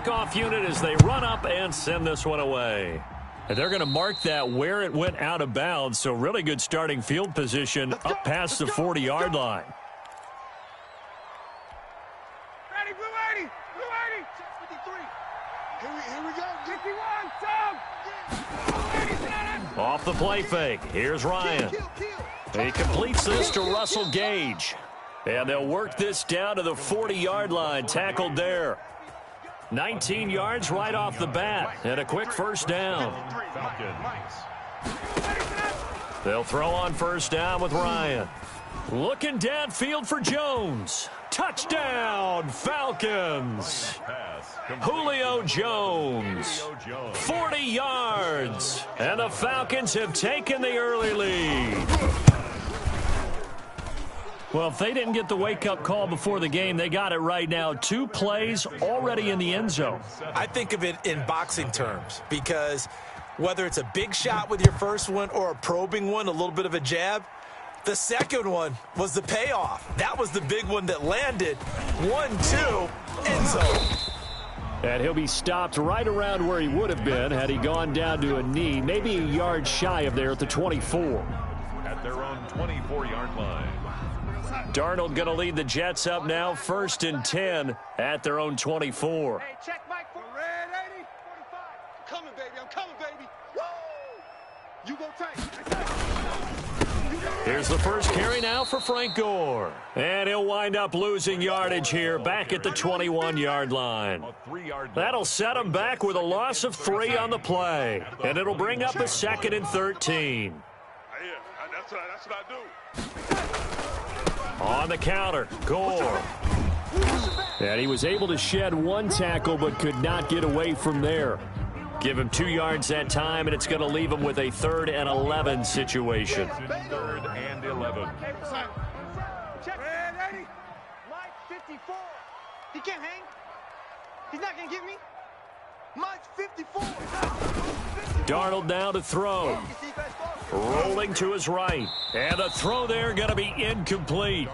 kickoff unit as they run up and send this one away. And they're going to mark that where it went out of bounds, so really good starting field position up past the 40-yard line. Ready, blue 80, blue 80. 53. Here we go. 51, Tom. Off the play fake, here's Ryan. He completes this to Russell Gage. And they'll work this down to the 40-yard line, tackled there. 19 yards right off the bat, and a quick first down. They'll throw on first down with Ryan. Looking downfield for Jones. Touchdown, Falcons. Julio Jones, 40 yards, and the Falcons have taken the early lead. Well, if they didn't get the wake-up call before the game, they got it right now. 2 plays already in the end zone. I think of it in boxing terms because whether it's a big shot with your first one or a probing one, a little bit of a jab, the second one was the payoff. That was the big one that landed. 1-2, end zone. And he'll be stopped right around where he would have been had he gone down to a knee, maybe a yard shy of there at the 24. At their own 24-yard line. Darnold going to lead the Jets up now, 1st and 10 at their own 24. Hey, check Mike for red 80, 45. I'm coming, baby. I'm coming, baby. Woo! You go tight. Here's the first carry now for Frank Gore. And he'll wind up losing yardage here back at the 21-yard line. That'll set him back with a loss of 3 on the play. And it'll bring up a 2nd and 13. That's what I do. On the counter, Gore. And he was able to shed 1 tackle but could not get away from there. Give him 2 yards that time, and it's going to leave him with a 3rd and 11 situation. 3rd and 11. Check red 80. Mike 54. He can't hang. He's not going to get me. Mike 54. Darnold now to throw. Rolling to his right. And the throw there going to be incomplete.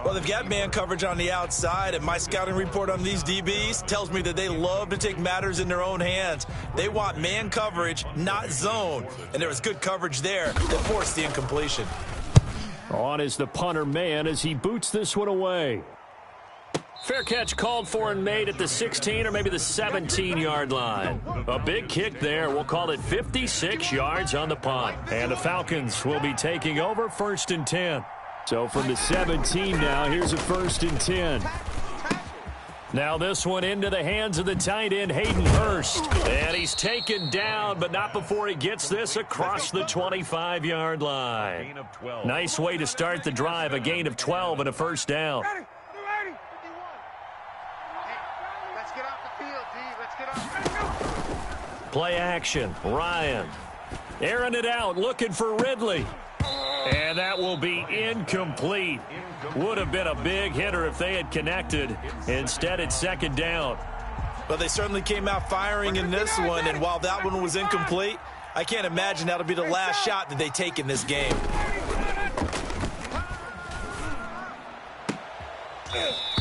Well, they've got man coverage on the outside, and my scouting report on these DBs tells me that they love to take matters in their own hands. They want man coverage, not zone. And there was good coverage there that forced the incompletion. On is the punter man as he boots this one away. Fair catch called for and made at the 16 or maybe the 17-yard line. A big kick there. We'll call it 56 yards on the punt. And the Falcons will be taking over 1st and 10. So from the 17 now, here's a 1st and 10. Now this one into the hands of the tight end, Hayden Hurst. And he's taken down, but not before he gets this across the 25-yard line. Nice way to start the drive, a gain of 12 and a first down. Play action, Ryan. Airing it out, looking for Ridley. And that will be incomplete. Would have been a big hitter if they had connected. Instead, it's 2nd down. But they certainly came out firing in this one, and while that one was incomplete, I can't imagine that'll be the last shot that they take in this game.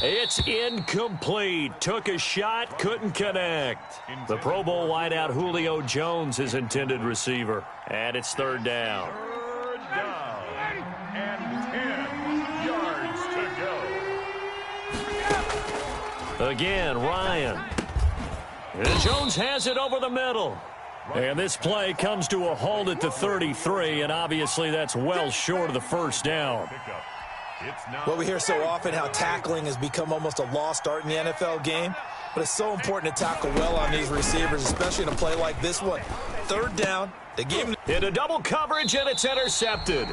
It's incomplete. Took a shot, couldn't connect. The Pro Bowl wideout Julio Jones, his intended receiver. And it's 3rd down. 3rd down and 10 yards to go. Again, Ryan. And Jones has it over the middle. And this play comes to a halt at the 33, and obviously that's well short of the first down. Well, we hear so often how tackling has become almost a lost art in the NFL game, but it's so important to tackle well on these receivers, especially in a play like this one. 3rd down, the game into double coverage, and it's intercepted.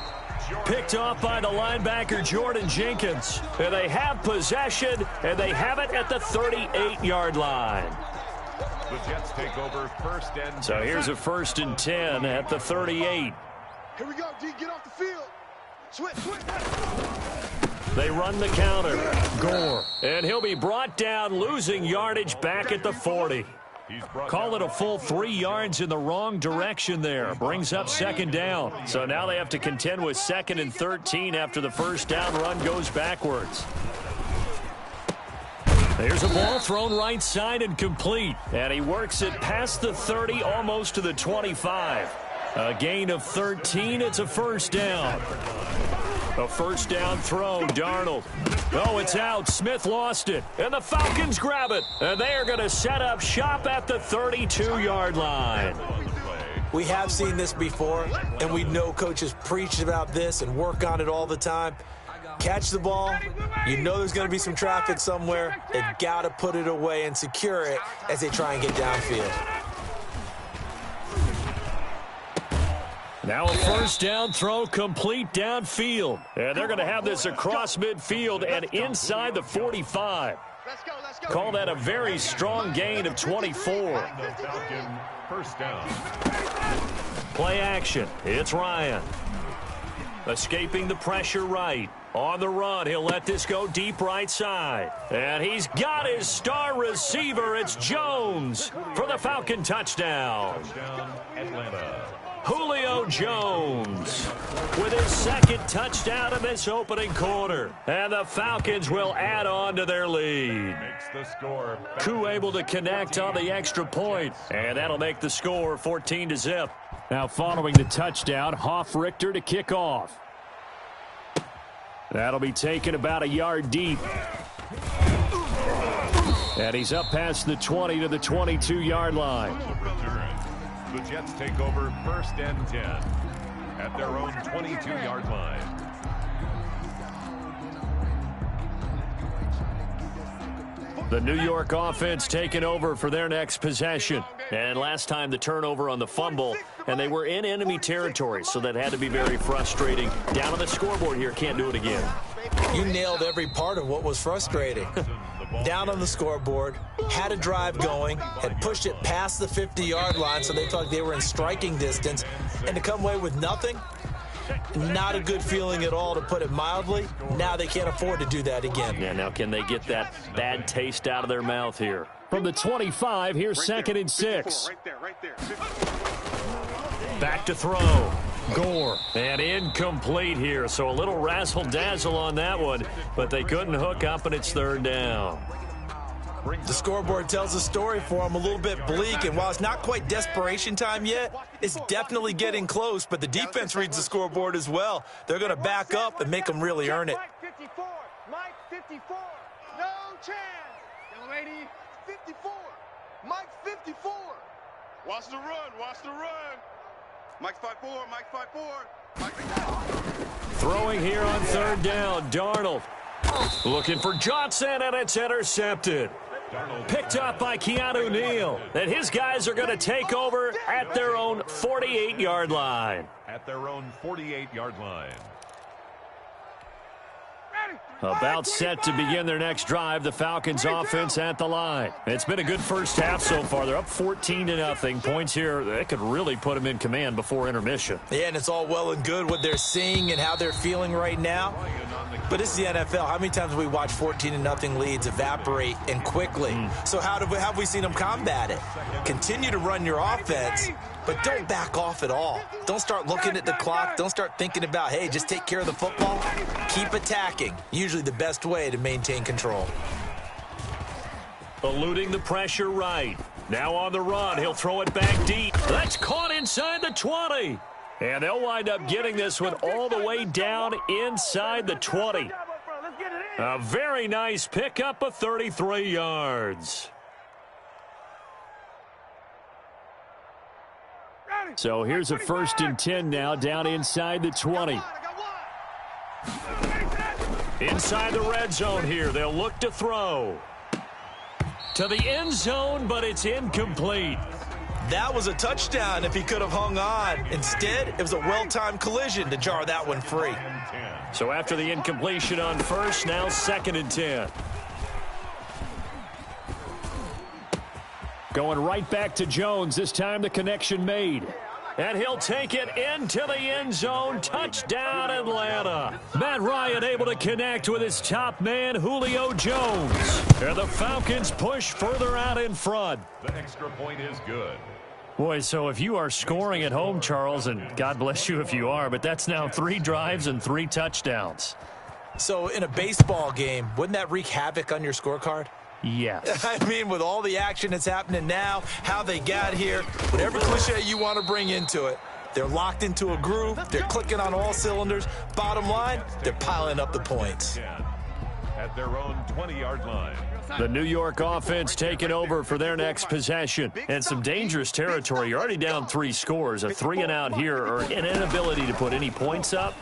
Picked off by the linebacker Jordan Jenkins. And they have possession, and they have it at the 38-yard line. The Jets take over 1st and 10. So here's a 1st and 10 at the 38. Here we go, D. Get off the field. Switch. They run the counter. Gore. And he'll be brought down, losing yardage back at the 40. Call it a full 3 yards in the wrong direction there. Brings up 2nd down. So now they have to contend with 2nd and 13 after the first down run goes backwards. There's a ball thrown right side and complete. And he works it past the 30, almost to the 25. A gain of 13. It's a first down. A first down throw, Darnold. Oh, it's out. Smith lost it. And the Falcons grab it. And they are going to set up shop at the 32-yard line. We have seen this before, and we know coaches preach about this and work on it all the time. Catch the ball. You know there's going to be some traffic somewhere. They've got to put it away and secure it as they try and get downfield. Now a first down throw complete downfield. And they're going to have this across midfield and inside the 45. Call that a very strong gain of 24. First down. Play action. It's Ryan. Escaping the pressure right. On the run, he'll let this go deep right side. And he's got his star receiver. It's Jones for the Falcon touchdown. Touchdown, Atlanta. Julio Jones with his second touchdown in this opening quarter. And the Falcons will add on to their lead. Makes the score. Koo able to connect on the extra point. And that'll make the score 14-0. Now following the touchdown, Hoff-Richter to kick off. That'll be taken about a yard deep. And he's up past the 20 to the 22-yard line. The Jets take over first and 10 at their own 22-yard line. The New York offense taking over for their next possession. And last time the turnover on the fumble, and they were in enemy territory, so that had to be very frustrating. Down on the scoreboard here, can't do it again. You nailed every part of what was frustrating. Down on the scoreboard, had a drive going, had pushed it past the 50-yard line, so they thought they were in striking distance, and to come away with nothing, not a good feeling at all, to put it mildly. Now they can't afford to do that again. Yeah, now can they get that bad taste out of their mouth here? From the 25, here's second and 6. Back to throw. Gore. And incomplete here, so a little razzle-dazzle on that one, but they couldn't hook up, and it's third down. The scoreboard tells a story for them, a little bit bleak, and while it's not quite desperation time yet, it's definitely getting close, but the defense reads the scoreboard as well. They're going to back up and make them really earn it. Mike 54. Mike 54. No chance. Young lady, 54. Mike 54. Watch the run. Watch the run. Mike 5-4. Mike 5-4. Mike 5-4. Throwing here on third down, Darnold. Looking for Johnson, and it's intercepted. Picked up by Keanu Neal. And his guys are going to take over at their own 48-yard line. At their own 48-yard line. About set to begin their next drive, the Falcons offense at the line. It's been a good first half so far. They're up 14-0. Points here, they could really put them in command before intermission. Yeah, and it's all well and good what they're seeing and how they're feeling right now. But this is the NFL. How many times have we watched 14-0 leads evaporate and quickly? So how have we seen them combat it? Continue to run your offense, but don't back off at all. Don't start looking at the clock. Don't start thinking about, hey, just take care of the football. Keep attacking. Usually the best way to maintain control. Eluding the pressure right. Now on the run. He'll throw it back deep. That's caught inside the 20. And they'll wind up getting this one all the way down inside the 20. A very nice pickup of 33 yards. So here's a 1st and 10 now down inside the 20. Inside the red zone here. They'll look to throw. To the end zone, but it's incomplete. That was a touchdown if he could have hung on. Instead, it was a well-timed collision to jar that one free. So after the incompletion on first, now 2nd and 10. Going right back to Jones. This time the connection made. And he'll take it into the end zone. Touchdown, Atlanta. Matt Ryan able to connect with his top man, Julio Jones. And the Falcons push further out in front. The extra point is good. Boy, so if you are scoring at home, Charles, and God bless you if you are, but that's now 3 drives and 3 touchdowns. So in a baseball game, wouldn't that wreak havoc on your scorecard? Yes. I mean, with all the action that's happening now, how they got here, whatever cliche you want to bring into it, they're locked into a groove. They're clicking on all cylinders. Bottom line, they're piling up the points. At their own 20-yard line. The New York offense taking over for their next possession. And some dangerous territory. You're already down 3 scores. A 3-and-out here or an inability to put any points up.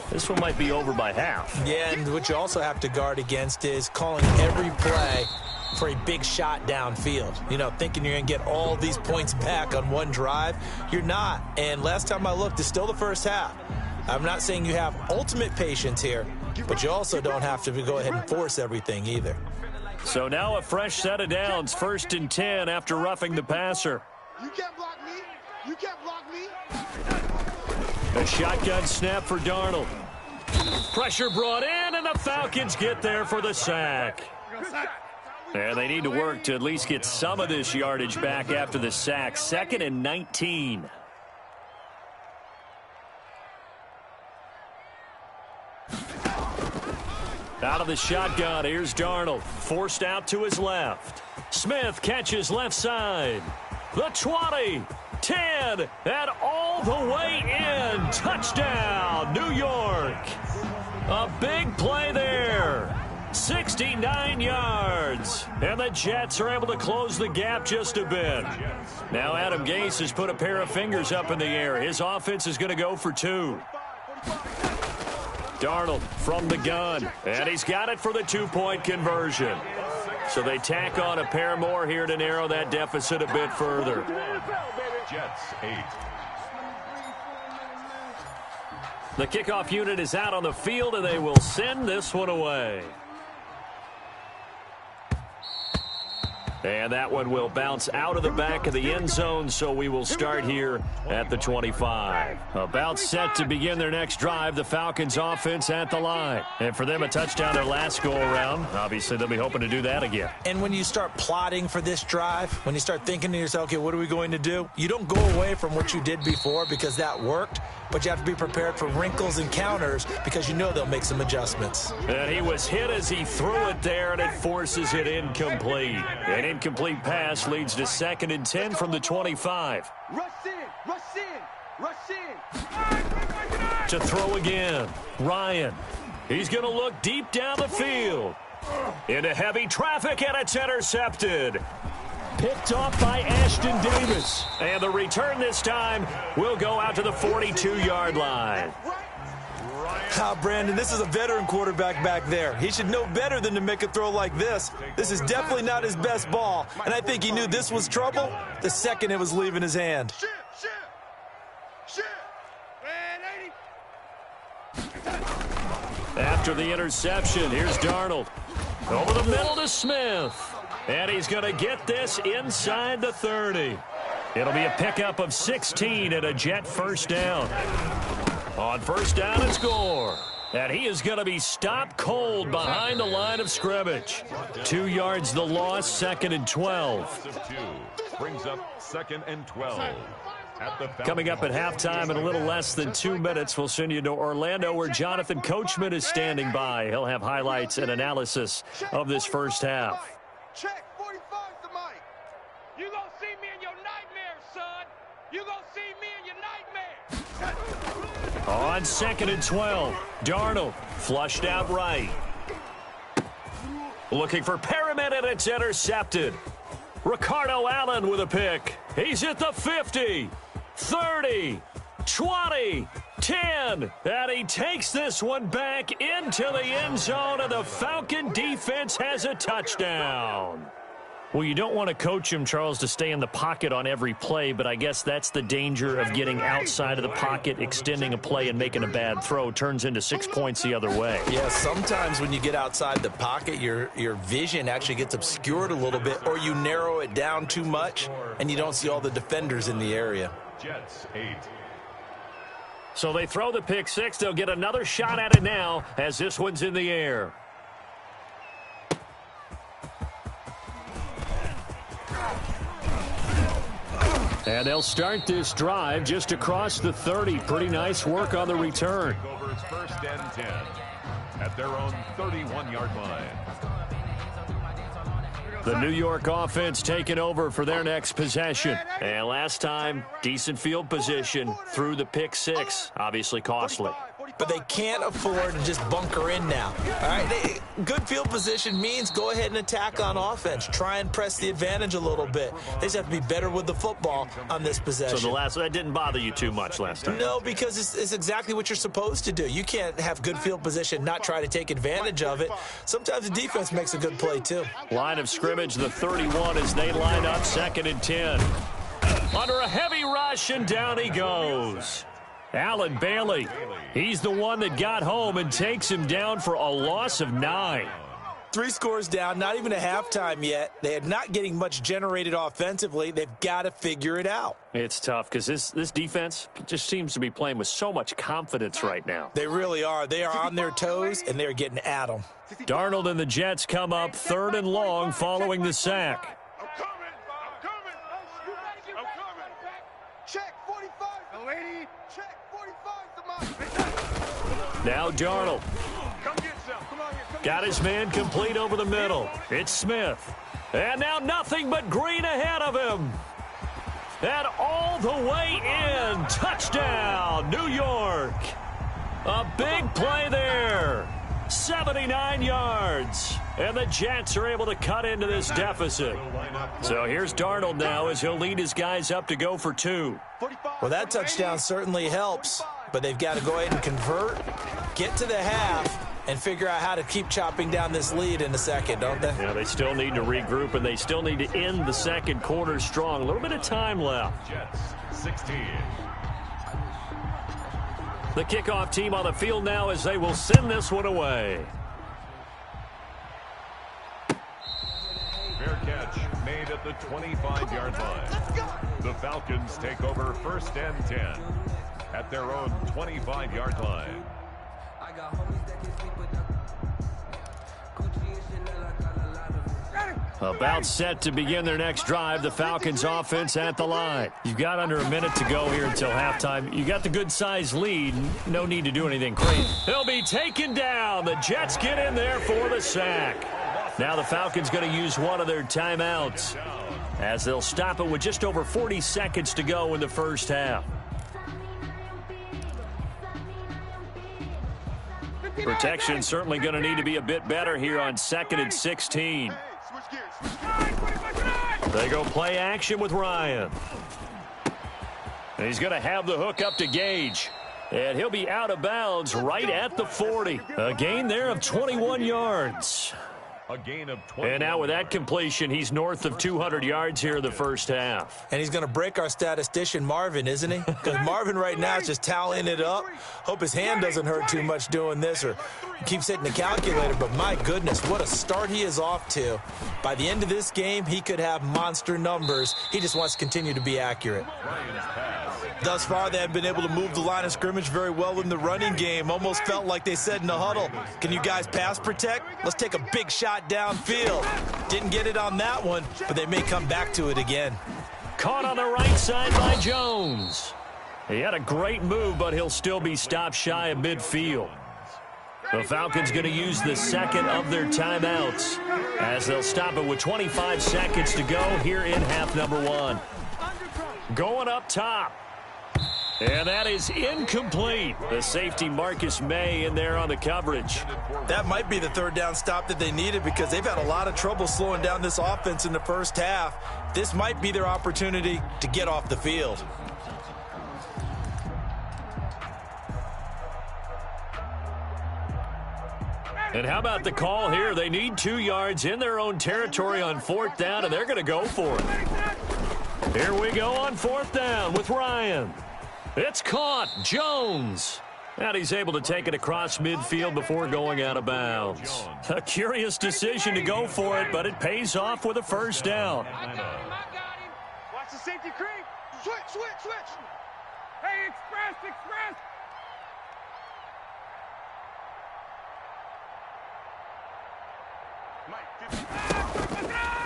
This one might be over by half. Yeah, and what you also have to guard against is calling every play for a big shot downfield. You know, thinking you're going to get all these points back on one drive. You're not. And last time I looked, it's still the first half. I'm not saying you have ultimate patience here, but you also don't have to go ahead and force everything either. So now a fresh set of downs, 1st and 10 after roughing the passer. You can't block me. You can't block me. A shotgun snap for Darnold. Pressure brought in, and the Falcons get there for the sack. And they need to work to at least get some of this yardage back after the sack. 2nd and 19. Out of the shotgun, here's Darnold. Forced out to his left. Smith catches left side. The 20, 10, and all the way in. Touchdown, New York. A big play there. 69 yards. And the Jets are able to close the gap just a bit. Now Adam Gase has put a pair of fingers up in the air. His offense is going to go for 2. Darnold from the gun, and he's got it for the 2-point conversion. So they tack on a pair more here to narrow that deficit a bit further. Jets 8. The kickoff unit is out on the field, and they will send this one away. And that one will bounce out of the back of the end zone, so we will start here at the 25. About set to begin their next drive, the Falcons offense at the line. And for them, a touchdown their last go-around. Obviously, they'll be hoping to do that again. And when you start plotting for this drive, when you start thinking to yourself, okay, what are we going to do? You don't go away from what you did before because that worked, but you have to be prepared for wrinkles and counters because you know they'll make some adjustments. And he was hit as he threw it there, and it forces it incomplete. An incomplete pass leads to 2nd and 10 from the 25. Rush in, rush in, rush in. To throw again, Ryan. He's going to look deep down the field. Into heavy traffic, and it's intercepted. Picked off by Ashton Davis. And the return this time will go out to the 42-yard line. Brandon, this is a veteran quarterback back there. He should know better than to make a throw like this. This is definitely not his best ball, and I think he knew this was trouble the second it was leaving his hand. Shit. Man, 80. After the interception, here's Darnold. Over the middle to Smith. And he's going to get this inside the 30. It'll be a pickup of 16 and a Jet first down. On first down and score. And he is going to be stopped cold behind the line of scrimmage. 2 yards the loss, 2nd and 12. Brings up 2nd and 12. Coming up at halftime in a little less than 2 minutes, we'll send you to Orlando where Jonathan Coachman is standing by. He'll have highlights and analysis of this first half. Check, 45's the mic. You gonna see me in your nightmares, son. You gonna see me in your nightmares. On 2nd and 12, Darnold flushed out right. Looking for Perriman, and it's intercepted. Ricardo Allen with a pick. He's at the 50, 30, 20, 10, and he takes this one back into the end zone, and the Falcon defense has a touchdown. Well, you don't want to coach him, Charles, to stay in the pocket on every play, but I guess that's the danger of getting outside of the pocket, extending a play, and making a bad throw. Turns into 6 points the other way. Yeah, sometimes when you get outside the pocket, your vision actually gets obscured a little bit, or you narrow it down too much, and you don't see all the defenders in the area. Jets 8. So they throw the pick six. They'll get another shot at it now as this one's in the air. And they'll start this drive just across the 30. Pretty nice work on the return. Over its 1st and 10 at their own 31-yard line. The New York offense taking over for their next possession. And last time, decent field position through the pick six. Obviously costly. But they can't afford to just bunker in now. All right, good field position means go ahead and attack on offense. Try and press the advantage a little bit. They just have to be better with the football on this possession. So that didn't bother you too much last time? No, because it's exactly what you're supposed to do. You can't have good field position, not try to take advantage of it. Sometimes the defense makes a good play, too. Line of scrimmage, the 31 as they line up 2nd and 10. Under a heavy rush, and down he goes. Allen Bailey, he's the one that got home and takes him down for a loss of 9. 3 scores down, not even a halftime yet. They are not getting much generated offensively. They've got to figure it out. It's tough because this defense just seems to be playing with so much confidence right now. They really are. They are on their toes, and they're getting at them. Darnold and the Jets come up 3rd and long following the sack. I'm coming. Check 45. Lady. Check 45. Now Darnold. Come get some. Come on here. Got his man complete over the middle. It's Smith. And now nothing but green ahead of him. And all the way in. Touchdown, New York. A big play there. 79 yards. And the Jets are able to cut into this deficit. So here's Darnold now as he'll lead his guys up to go for 2. Well, that touchdown certainly helps, but they've got to go ahead and convert, get to the half, and figure out how to keep chopping down this lead in the second, don't they? Yeah, they still need to regroup, and they still need to end the second quarter strong. A little bit of time left. Jets 16. The kickoff team on the field now as they will send this one away. Fair catch made at the 25-yard line. The Falcons take over 1st and 10 at their own 25-yard line. About set to begin their next drive, the Falcons offense at the line. You've got under a minute to go here until halftime. You got the good-sized lead. No need to do anything crazy. He'll be taken down. The Jets get in there for the sack. Now the Falcons going to use one of their timeouts as they'll stop it with just over 40 seconds to go in the first half. Protection certainly going to need to be a bit better here on 2nd and 16. They go play action with Ryan. And he's going to have the hook up to Gage. And he'll be out of bounds right at the 40. A gain there of 21 yards. A gain of 20. And now with that completion, he's north of 200 yards here in the first half. And he's going to break our statistician, Marvin, isn't he? Because Marvin right now is just tallying it up. Hope his hand doesn't hurt too much doing this or keeps hitting the calculator. But my goodness, what a start he is off to. By the end of this game, he could have monster numbers. He just wants to continue to be accurate. Thus far, they have been able to move the line of scrimmage very well in the running game. Almost felt like they said in the huddle, can you guys pass protect? Let's take a big shot downfield. Didn't get it on that one, but they may come back to it again. Caught on the right side by Jones. He had a great move, but he'll still be stopped shy of midfield. The Falcons going to use the second of their timeouts as they'll stop it with 25 seconds to go here in half number 1. Going up top. And that is incomplete. The safety Marcus May in there on the coverage. That might be the third down stop that they needed because they've had a lot of trouble slowing down this offense in the first half. This might be their opportunity to get off the field. And how about the call here? They need 2 yards in their own territory on 4th down, and they're going to go for it. Here we go on 4th down with Ryan. It's caught. Jones. And he's able to take it across midfield before going out of bounds. A curious decision to go for it, but it pays off with a first down. I got him. Watch the safety creep. Switch. Hey, express.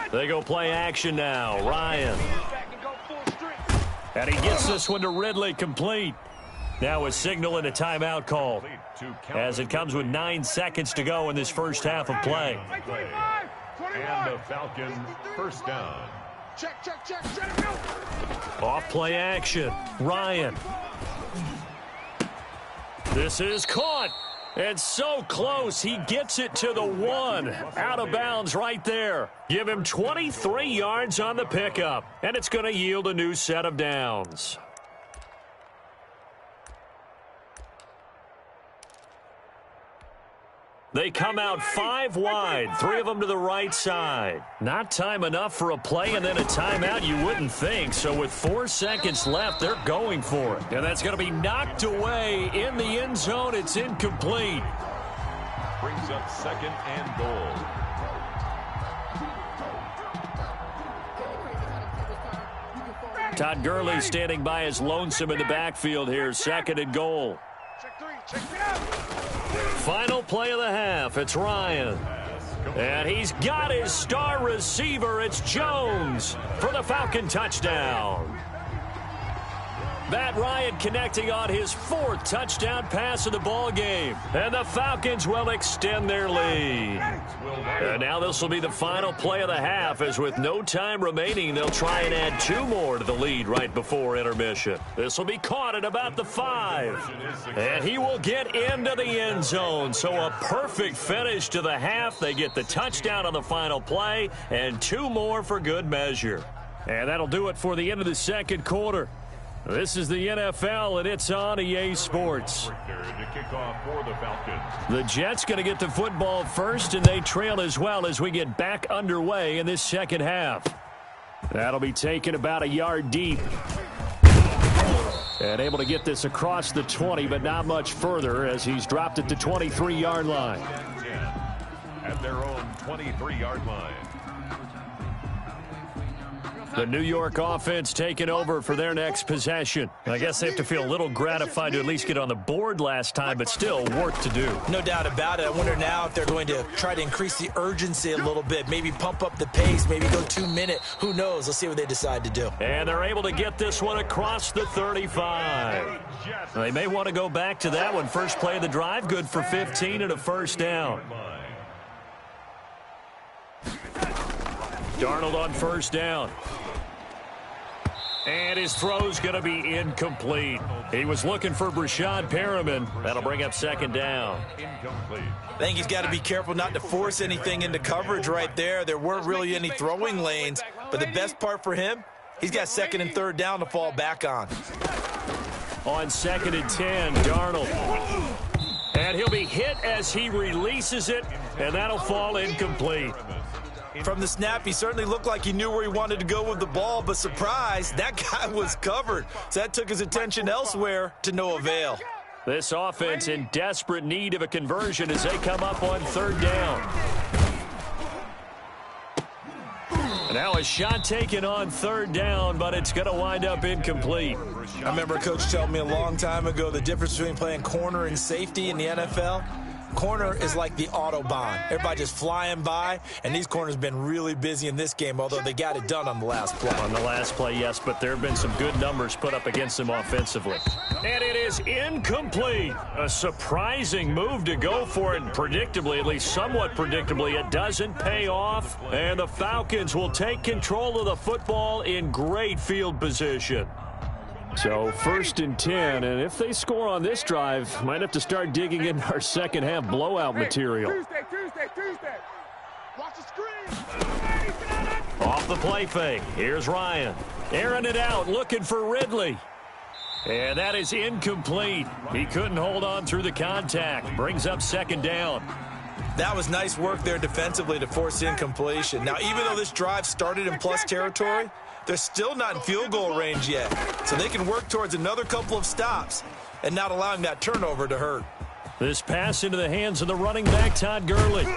They go play action now. Ryan. And he gets this one to Ridley complete. Now a signal and a timeout call as it comes with 9 seconds to go in this first half of play. 25, 25. And the Falcon first down. Check, check, check, check. Off play action. Ryan. This is caught. And so close, he gets it to the 1. Out of bounds right there. Give him 23 yards on the pickup. And it's going to yield a new set of downs. They come out 5 wide, 3 of them to the right side. Not time enough for a play and then a timeout, you wouldn't think. So with 4 seconds left, they're going for it. And that's going to be knocked away in the end zone. It's incomplete. Brings up 2nd and goal. Todd Gurley standing by as lonesome in the backfield here. 2nd and goal. Check 3, check me out. Final play of the half. It's Ryan. And he's got his star receiver. It's Jones for the Falcon touchdown. Matt Ryan connecting on his 4th touchdown pass of the ball game. And the Falcons will extend their lead. And now this will be the final play of the half, as with no time remaining, they'll try and add 2 more to the lead right before intermission. This will be caught at about the 5. And he will get into the end zone. So a perfect finish to the half. They get the touchdown on the final play and 2 more for good measure. And that'll do it for the end of the second quarter. This is the NFL, and it's on EA Sports. To kick off for the Falcons. The Jets going to get the football first, and they trail as well as we get back underway in this second half. That'll be taken about a yard deep. And able to get this across the 20, but not much further as he's dropped it to 23-yard line. At their own 23-yard line. The New York offense taking over for their next possession. I guess they have to feel a little gratified to at least get on the board last time, but still work to do. No doubt about it. I wonder now if they're going to try to increase the urgency a little bit, maybe pump up the pace, maybe go 2-minute. Who knows? Let's see what they decide to do. And they're able to get this one across the 35. They may want to go back to that one. First play of the drive, good for 15 and a first down. Darnold on first down. And his throw's going to be incomplete. He was looking for Brashad Perriman. That'll bring up 2nd down. Incomplete. I think he's got to be careful not to force anything into coverage right there. There weren't really any throwing lanes. But the best part for him, he's got 2nd and 3rd down to fall back on. On 2nd and 10, Darnold. And he'll be hit as he releases it, and that'll fall incomplete. From the snap, he certainly looked like he knew where he wanted to go with the ball, but surprise, that guy was covered. So that took his attention elsewhere to no avail. This offense in desperate need of a conversion as they come up on 3rd down. Now a shot taken on 3rd down, but it's going to wind up incomplete. I remember a coach telling me a long time ago the difference between playing corner and safety in the NFL. Corner is like the Autobahn. Everybody just flying by, and these corners have been really busy in this game, although they got it done on the last play. On the last play, yes, but there have been some good numbers put up against them offensively. And it is incomplete. A surprising move to go for it, and predictably, at least somewhat predictably, it doesn't pay off. And the Falcons will take control of the football in great field position. So 1st and 10, and if they score on this drive, might have to start digging in our second half blowout material. Tuesday. Watch the screen. Off the play fake. Here's Ryan. Airing it out, looking for Ridley. And that is incomplete. He couldn't hold on through the contact. Brings up 2nd down. That was nice work there defensively to force incompletion. Now, even though this drive started in plus territory, they're still not in field goal range yet. So they can work towards another couple of stops and not allowing that turnover to hurt. This pass into the hands of the running back, Todd Gurley.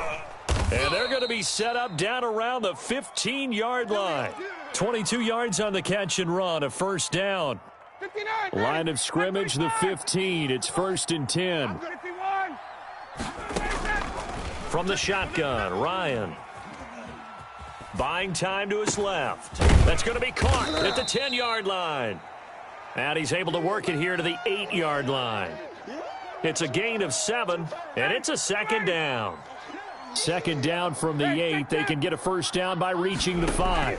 And they're going to be set up down around the 15-yard line. 22 yards on the catch and run, a first down. Line of scrimmage, the 15. It's 1st and 10. From the shotgun, Ryan. Buying time to his left. That's going to be caught at the 10-yard line. And he's able to work it here to the 8-yard line. It's a gain of 7, and it's a 2nd down. Second down from the 8. They can get a first down by reaching the 5.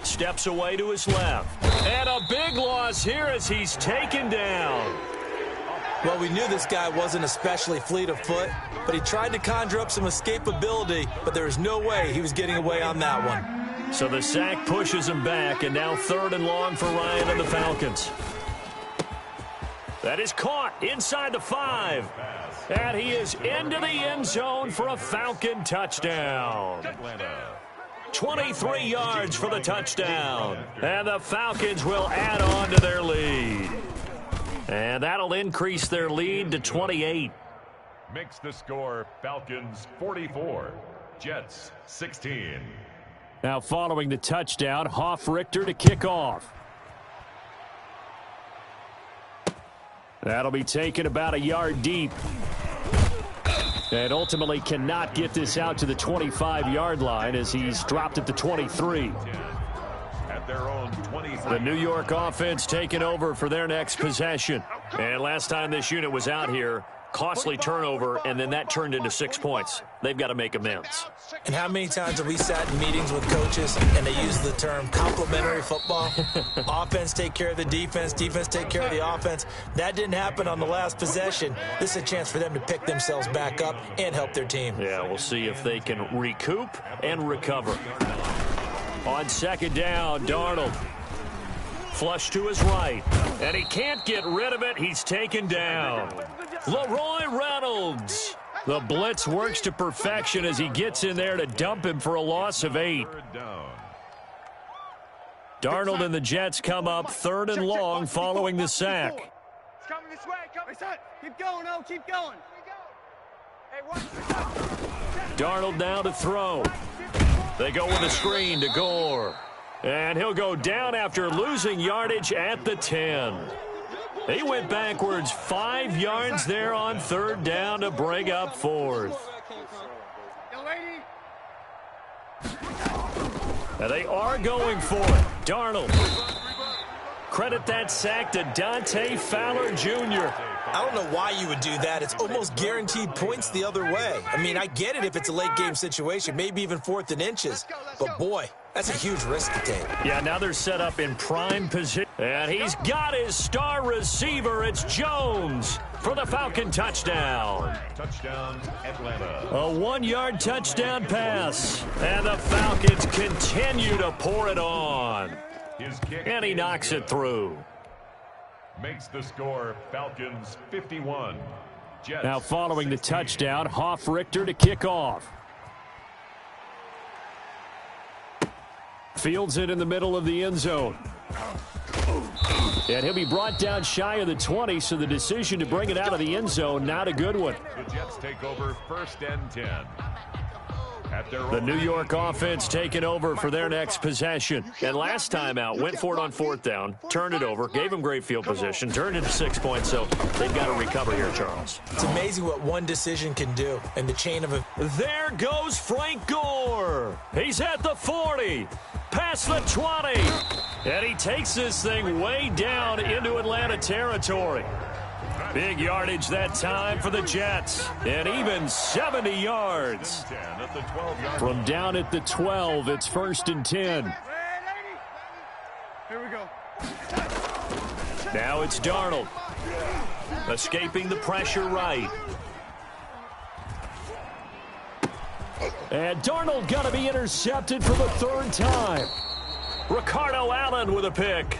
Steps away to his left. And a big loss here as he's taken down. Well, we knew this guy wasn't especially fleet of foot, but he tried to conjure up some escapability, but there was no way he was getting away on that one. So the sack pushes him back, and now 3rd and long for Ryan and the Falcons. That is caught inside the 5. And he is into the end zone for a Falcon touchdown. 23 yards for the touchdown. And the Falcons will add on to their lead. And that'll increase their lead to 28. Makes the score Falcons 44, Jets 16. Now following the touchdown, Hofrichter to kick off. That'll be taken about a yard deep. And ultimately cannot get this out to the 25-yard line as he's dropped at the 23. At their own 25. The New York offense taking over for their next possession. And last time this unit was out here, costly turnover, and then that turned into 6 points. They've got to make amends. And how many times have we sat in meetings with coaches and they use the term complementary football? Offense take care of the defense, defense take care of the offense. That didn't happen on the last possession. This is a chance for them to pick themselves back up and help their team. Yeah, we'll see if they can recoup and recover. On 2nd down, Darnold. Flush to his right. And he can't get rid of it. He's taken down. Leroy Reynolds. The blitz works to perfection as he gets in there to dump him for a loss of 8. Darnold and the Jets come up 3rd and long following the sack. It's coming this way. Keep going, oh, keep going. Hey, watch. Darnold now to throw. They go with a screen to Gore. And he'll go down after losing yardage at the 10. He went backwards 5 yards there on 3rd down to bring up 4th. Now they are going for it. Darnold. Credit that sack to Dante Fowler Jr. I don't know why you would do that. It's almost guaranteed points the other way. I mean, I get it if it's a late game situation, maybe even 4th and inches. But boy, that's a huge risk to take. Yeah, now they're set up in prime position. And he's got his star receiver. It's Jones for the Falcon touchdown. Touchdown, Atlanta. A 1-yard touchdown pass. And the Falcons continue to pour it on. His kick And he knocks it through. Makes the score Falcons 51. Jets Now following the 16. touchdown, Hofrichter to kick off. Fields it in the middle of the end zone. And he'll be brought down shy of the 20, so the decision to bring it out of the end zone, not a good one. The Jets take over 1st and 10. At their The own New York offense taking over for their next possession. And last time out, went for it on 4th down, turned it over, gave them great field position, turned it to 6 points, so they've got to recover here, Charles. It's amazing what one decision can do in the chain of a... There goes Frank Gore. He's at the 40, past the 20, and he takes this thing way down into Atlanta territory. Big yardage that time for the Jets, and even 70 yards. 10 at the 12-yard From down at the 12, it's 1st and 10. Here we go. Now it's Darnold. Escaping the pressure right. And Darnold got to be intercepted for the 3rd time. Ricardo Allen with a pick.